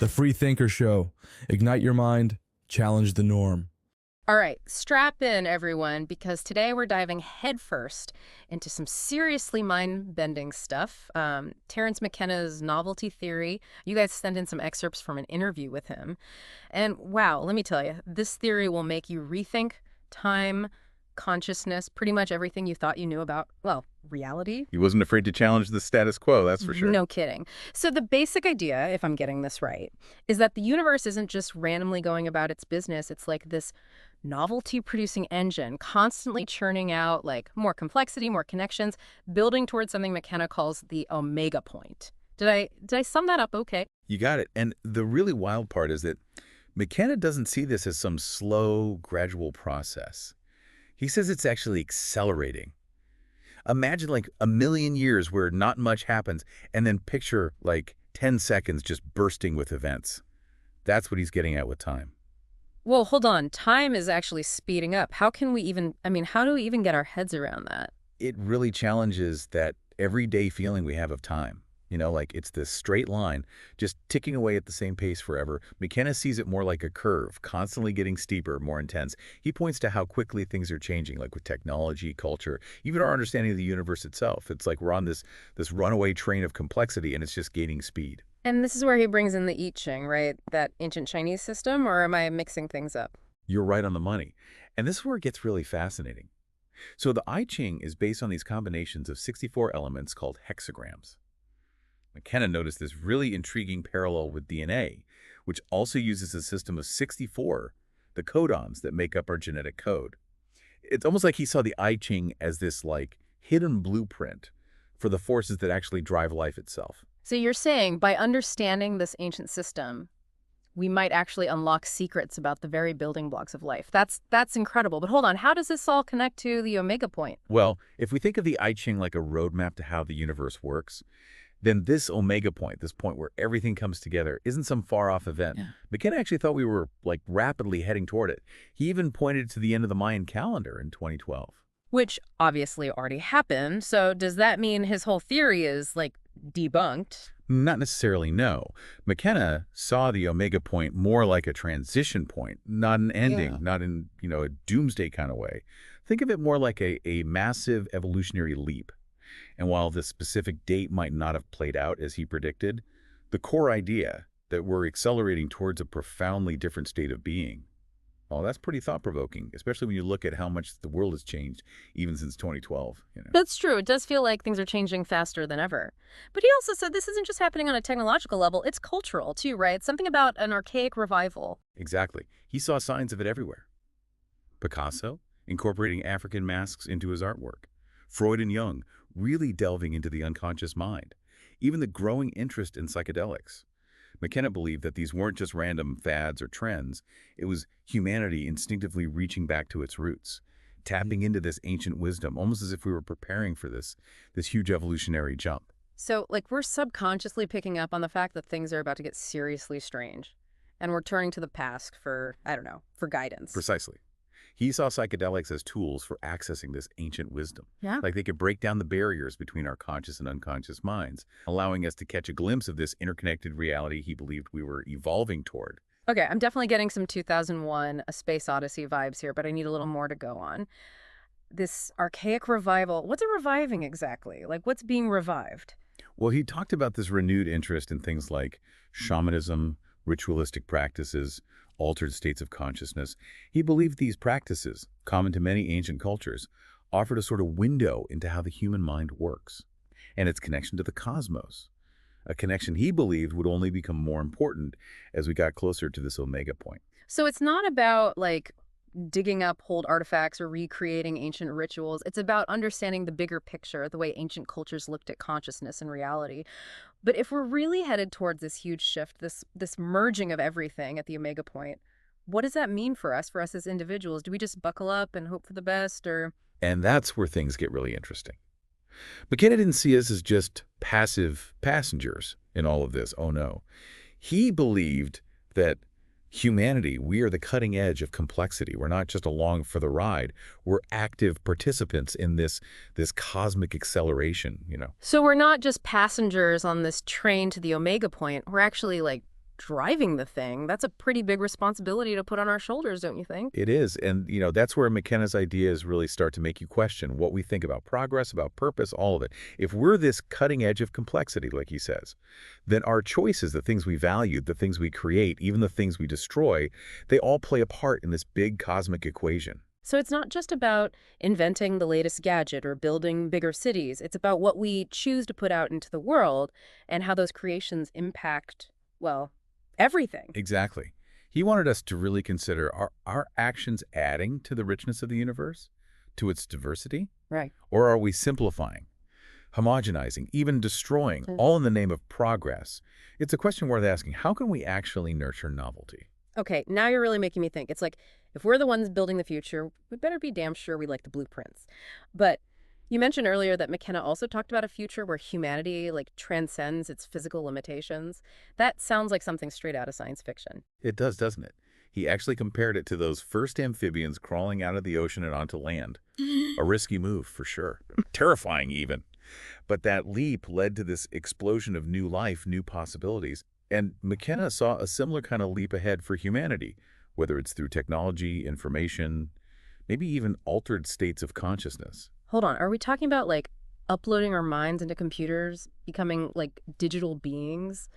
The Free Thinker Show. Ignite your mind, challenge the norm. All right, strap in, everyone, because today we're diving headfirst into some seriously mind-bending stuff. Terence McKenna's novelty theory. You guys sent in some excerpts from an interview with him. And wow, let me tell you, this theory will make you rethink time, consciousness, pretty much everything you thought you knew about, well, reality. He wasn't afraid to challenge the status quo, that's for sure. No kidding. So the basic idea, if I'm getting this right, is that the universe isn't just randomly going about its business. It's like this novelty-producing engine constantly churning out like more complexity, more connections, building towards something McKenna calls the omega point. Did I sum that up okay? You got it. And the really wild part is that McKenna doesn't see this as some slow, gradual process. He says it's actually accelerating. Imagine like a million years where not much happens, and then picture like 10 seconds just bursting with events. That's what he's getting at with time. Well, hold on. Time is actually speeding up. How can we even, how do we even get our heads around that? It really challenges that everyday feeling we have of time. You know, like it's this straight line, just ticking away at the same pace forever. McKenna sees it more like a curve, constantly getting steeper, more intense. He points to how quickly things are changing, like with technology, culture, even our understanding of the universe itself. It's like we're on this runaway train of complexity, and it's just gaining speed. And this is where he brings in the I Ching, right? That ancient Chinese system, or am I mixing things up? You're right on the money. And this is where it gets really fascinating. So the I Ching is based on these combinations of 64 elements called hexagrams. McKenna noticed this really intriguing parallel with DNA, which also uses a system of 64, the codons that make up our genetic code. It's almost like he saw the I Ching as this like hidden blueprint for the forces that actually drive life itself. So you're saying by understanding this ancient system, we might actually unlock secrets about the very building blocks of life. That's incredible. But hold on, how does this all connect to the omega point? Well, if we think of the I Ching like a roadmap to how the universe works, then this omega point, this point where everything comes together, isn't some far-off event. Yeah. McKenna actually thought we were like rapidly heading toward it. He even pointed to the end of the Mayan calendar in 2012. Which obviously already happened. So does that mean his whole theory is like debunked? Not necessarily, no. McKenna saw the omega point more like a transition point, not an ending, not in, a doomsday kind of way. Think of it more like a massive evolutionary leap. And while the specific date might not have played out as he predicted, the core idea that we're accelerating towards a profoundly different state of being, well, that's pretty thought-provoking, especially when you look at how much the world has changed even since 2012. That's true. It does feel like things are changing faster than ever. But he also said this isn't just happening on a technological level. It's cultural, too, right? Something about an archaic revival. Exactly. He saw signs of it everywhere. Picasso, incorporating African masks into his artwork. Freud and Jung, really delving into the unconscious mind. Even the growing interest in psychedelics. McKenna believed that these weren't just random fads or trends. It was humanity instinctively reaching back to its roots, tapping into this ancient wisdom, almost as if we were preparing for this huge evolutionary jump. So, like, we're subconsciously picking up on the fact that things are about to get seriously strange. And we're turning to the past for, for guidance. Precisely. He saw psychedelics as tools for accessing this ancient wisdom. Yeah. Like they could break down the barriers between our conscious and unconscious minds, allowing us to catch a glimpse of this interconnected reality he believed we were evolving toward. Okay, I'm definitely getting some 2001 A Space Odyssey vibes here, but I need a little more to go on. This archaic revival, what's it reviving exactly? Like, what's being revived? Well, he talked about this renewed interest in things like shamanism, ritualistic practices, altered states of consciousness. He believed these practices, common to many ancient cultures, offered a sort of window into how the human mind works and its connection to the cosmos, a connection he believed would only become more important as we got closer to this omega point. So it's not about, like, digging up old artifacts or recreating ancient rituals. It's about understanding the bigger picture, the way ancient cultures looked at consciousness and reality. But if we're really headed towards this huge shift, this merging of everything at the omega point, what does that mean for us as individuals? Do we just buckle up and hope for the best, or? And that's where things get really interesting. McKenna didn't see us as just passive passengers in all of this. Oh, no. He believed that humanity, we are the cutting edge of complexity. We're not just along for the ride. We're active participants in this cosmic acceleration, So we're not just passengers on this train to the omega point. We're actually, like, driving the thing. That's a pretty big responsibility to put on our shoulders, don't you think? It is, and that's where McKenna's ideas really start to make you question what we think about progress, about purpose, all of it. If we're this cutting edge of complexity, like he says, then our choices, the things we value, the things we create, even the things we destroy, they all play a part in this big cosmic equation. So it's not just about inventing the latest gadget or building bigger cities. It's about what we choose to put out into the world and how those creations impact, well, everything. Exactly. He wanted us to really consider, are our actions adding to the richness of the universe, to its diversity? Right. Or are we simplifying, homogenizing, even destroying, all in the name of progress? It's a question worth asking. How can we actually nurture novelty? Okay, now you're really making me think. It's like, if we're the ones building the future, we better be damn sure we like the blueprints. But you mentioned earlier that McKenna also talked about a future where humanity, like, transcends its physical limitations. That sounds like something straight out of science fiction. It does, doesn't it? He actually compared it to those first amphibians crawling out of the ocean and onto land. A risky move, for sure. Terrifying, even. But that leap led to this explosion of new life, new possibilities. And McKenna saw a similar kind of leap ahead for humanity, whether it's through technology, information, maybe even altered states of consciousness. Hold on, are we talking about, like, uploading our minds into computers, becoming, like, digital beings?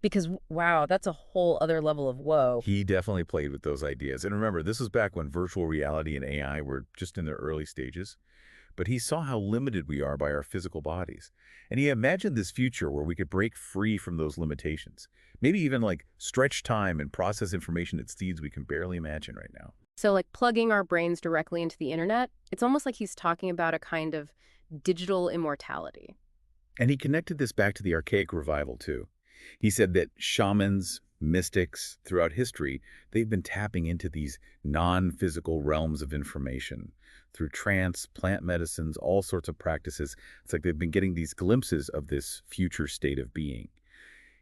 Because, wow, that's a whole other level of whoa. He definitely played with those ideas. And remember, this was back when virtual reality and AI were just in their early stages. But he saw how limited we are by our physical bodies. And he imagined this future where we could break free from those limitations. Maybe even like stretch time and process information at speeds we can barely imagine right now. So, like, plugging our brains directly into the internet, it's almost like he's talking about a kind of digital immortality. And he connected this back to the archaic revival, too. He said that shamans, mystics, throughout history, they've been tapping into these non-physical realms of information. Through trance, plant medicines, all sorts of practices. It's like they've been getting these glimpses of this future state of being.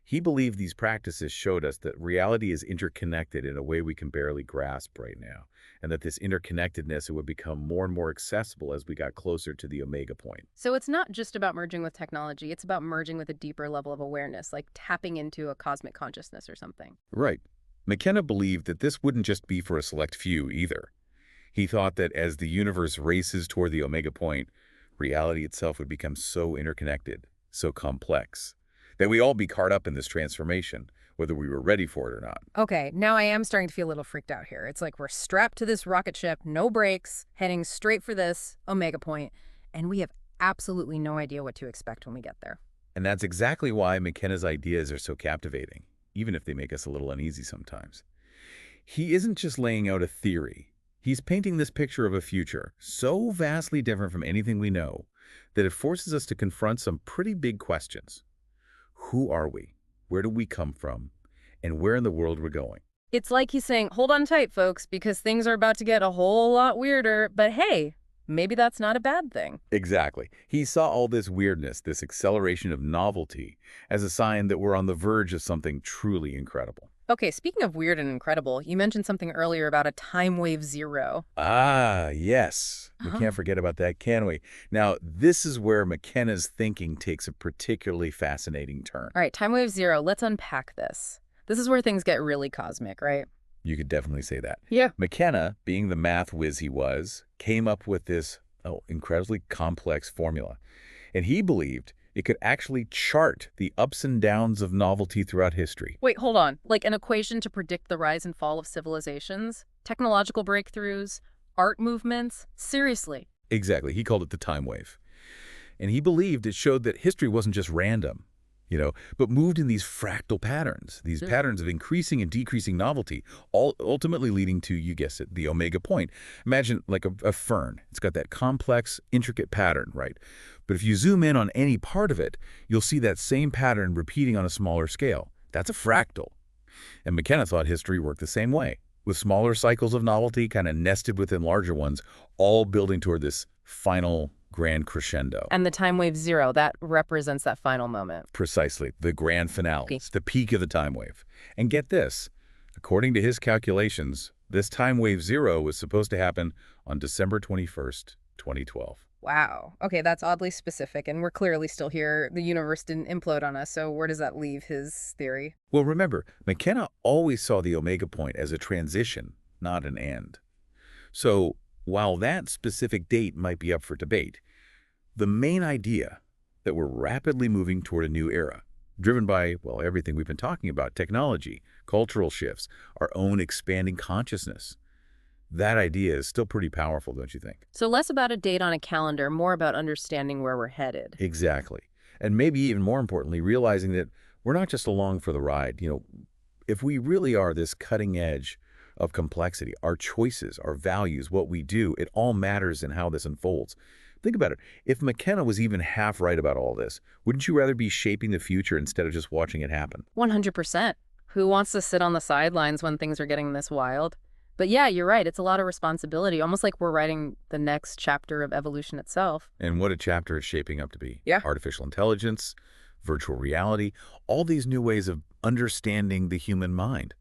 He believed these practices showed us that reality is interconnected in a way we can barely grasp right now, and that this interconnectedness would become more and more accessible as we got closer to the omega point. So it's not just about merging with technology, it's about merging with a deeper level of awareness, like tapping into a cosmic consciousness or something. Right. McKenna believed that this wouldn't just be for a select few either. He thought that as the universe races toward the omega point, reality itself would become so interconnected, so complex, that we all be caught up in this transformation, whether we were ready for it or not. Okay, now I am starting to feel a little freaked out here. It's like we're strapped to this rocket ship, no brakes, heading straight for this omega point, and we have absolutely no idea what to expect when we get there. And that's exactly why McKenna's ideas are so captivating, even if they make us a little uneasy sometimes. He isn't just laying out a theory. He's painting this picture of a future so vastly different from anything we know that it forces us to confront some pretty big questions. Who are we? Where do we come from? And where in the world we're going? It's like he's saying, hold on tight, folks, because things are about to get a whole lot weirder, but hey, maybe that's not a bad thing. Exactly. He saw all this weirdness, this acceleration of novelty, as a sign that we're on the verge of something truly incredible. Okay, speaking of weird and incredible, you mentioned something earlier about a time wave zero. Ah, yes. We can't forget about that, can we? Now, this is where McKenna's thinking takes a particularly fascinating turn. All right, time wave zero, let's unpack this. This is where things get really cosmic, right? You could definitely say that. Yeah. McKenna, being the math whiz he was, came up with this incredibly complex formula. And he believed it could actually chart the ups and downs of novelty throughout history. Wait, hold on. Like an equation to predict the rise and fall of civilizations? Technological breakthroughs? Art movements? Seriously. Exactly. He called it the time wave. And he believed it showed that history wasn't just random, but moved in these fractal patterns, these patterns of increasing and decreasing novelty, all ultimately leading to, you guessed it, the omega point. Imagine like a fern. It's got that complex, intricate pattern, right? But if you zoom in on any part of it, you'll see that same pattern repeating on a smaller scale. That's a fractal. And McKenna thought history worked the same way, with smaller cycles of novelty kind of nested within larger ones, all building toward this final grand crescendo. And the time wave zero, that represents that final moment. Precisely, the grand finale. It's the peak of the time wave. And get this, according to his calculations, this time wave zero was supposed to happen on December 21st, 2012. Wow. Okay, that's oddly specific, and we're clearly still here. The universe didn't implode on us, so where does that leave his theory? Well, remember, McKenna always saw the omega point as a transition, not an end. So while that specific date might be up for debate, the main idea that we're rapidly moving toward a new era, driven by, well, everything we've been talking about, technology, cultural shifts, our own expanding consciousness, that idea is still pretty powerful, don't you think? So less about a date on a calendar, more about understanding where we're headed. Exactly. And maybe even more importantly, realizing that we're not just along for the ride. If we really are this cutting edge of complexity, our choices, our values, what we do, it all matters in how this unfolds. Think about it. If McKenna was even half right about all this, wouldn't you rather be shaping the future instead of just watching it happen? 100%. Who wants to sit on the sidelines when things are getting this wild? But yeah, you're right. It's a lot of responsibility, almost like we're writing the next chapter of evolution itself. And what a chapter is shaping up to be. Yeah. Artificial intelligence, virtual reality, all these new ways of understanding the human mind.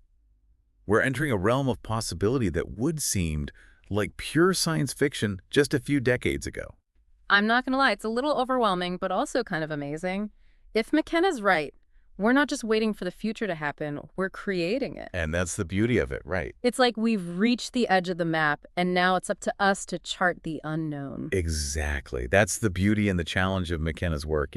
We're entering a realm of possibility that would seem like pure science fiction just a few decades ago. I'm not going to lie, it's a little overwhelming, but also kind of amazing. If McKenna's right, we're not just waiting for the future to happen, we're creating it. And that's the beauty of it, right? It's like we've reached the edge of the map, and now it's up to us to chart the unknown. Exactly. That's the beauty and the challenge of McKenna's work.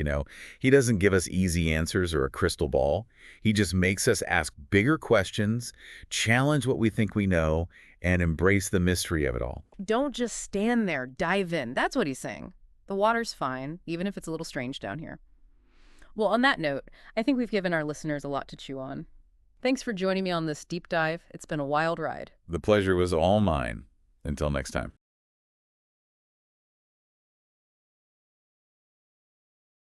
He doesn't give us easy answers or a crystal ball. He just makes us ask bigger questions, challenge what we think we know, and embrace the mystery of it all. Don't just stand there, dive in. That's what he's saying. The water's fine, even if it's a little strange down here. Well, on that note, I think we've given our listeners a lot to chew on. Thanks for joining me on this deep dive. It's been a wild ride. The pleasure was all mine. Until next time.